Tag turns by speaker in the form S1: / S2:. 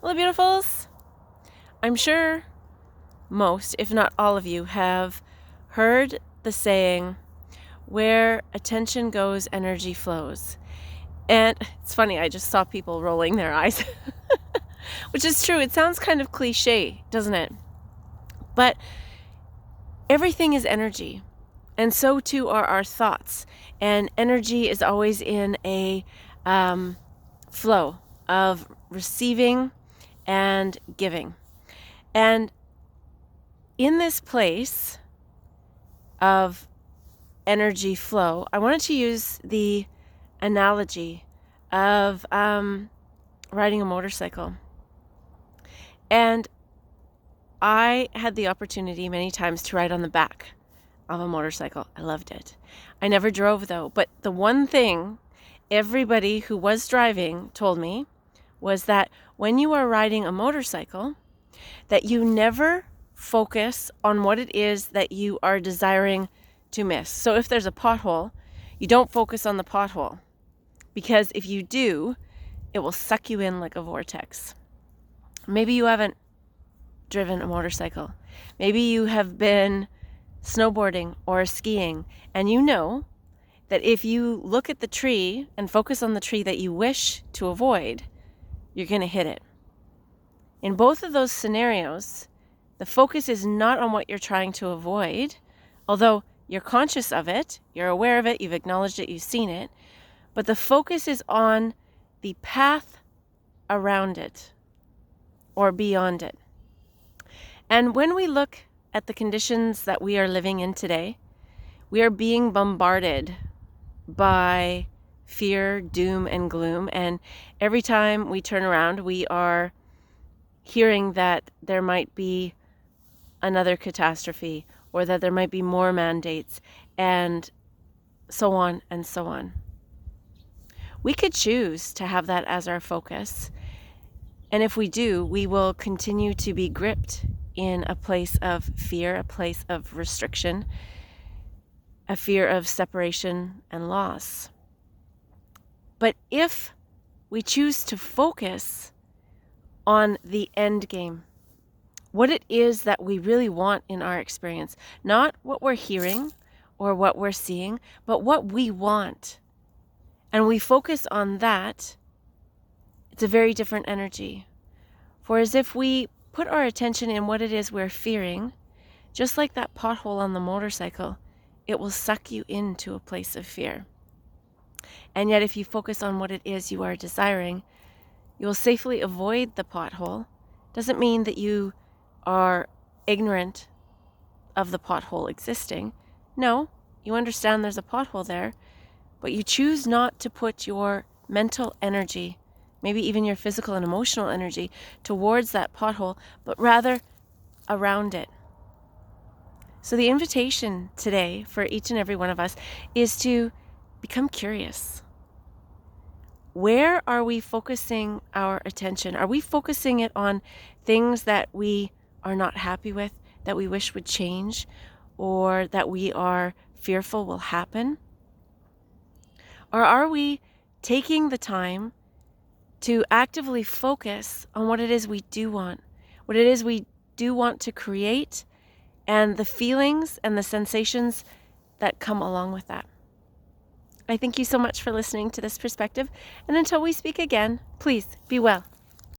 S1: Hello, beautifuls. I'm sure most, if not all of you, have heard the saying, where attention goes, energy flows. And it's funny, I just saw people rolling their eyes, which is true. It sounds kind of cliche, doesn't it? But everything is energy, and so too are our thoughts. And energy is always in a flow of receiving and giving. And in this place of energy flow, I wanted to use the analogy of riding a motorcycle. And I had the opportunity many times to ride on the back of a motorcycle. I loved it. I never drove though, but the one thing everybody who was driving told me was that when you are riding a motorcycle, that you never focus on what it is that you are desiring to miss. So if there's a pothole, you don't focus on the pothole, because if you do, it will suck you in like a vortex. Maybe you haven't driven a motorcycle. Maybe you have been snowboarding or skiing, and you know that if you look at the tree and focus on the tree that you wish to avoid, you're going to hit it. In both of those scenarios, the focus is not on what you're trying to avoid, although you're conscious of it, you're aware of it, you've acknowledged it, you've seen it, but the focus is on the path around it or beyond it. And when we look at the conditions that we are living in today, we are being bombarded by fear, doom, and gloom. And every time we turn around, we are hearing that there might be another catastrophe, or that there might be more mandates, and so on and so on. We could choose to have that as our focus. And if we do, we will continue to be gripped in a place of fear, a place of restriction, a fear of separation and loss. But if we choose to focus on the end game, what it is that we really want in our experience, not what we're hearing or what we're seeing, but what we want, and we focus on that, it's a very different energy. For as if we put our attention in what it is we're fearing, just like that pothole on the motorcycle, it will suck you into a place of fear. And yet if you focus on what it is you are desiring, you will safely avoid the pothole. Doesn't mean that you are ignorant of the pothole existing. No, you understand there's a pothole there, but you choose not to put your mental energy, maybe even your physical and emotional energy, towards that pothole, but rather around it. So the invitation today for each and every one of us is to become curious. Where are we focusing our attention? Are we focusing it on things that we are not happy with, that we wish would change, or that we are fearful will happen? Or are we taking the time to actively focus on what it is we do want, what it is we do want to create, and the feelings and the sensations that come along with that? I thank you so much for listening to this perspective, and until we speak again, please be well.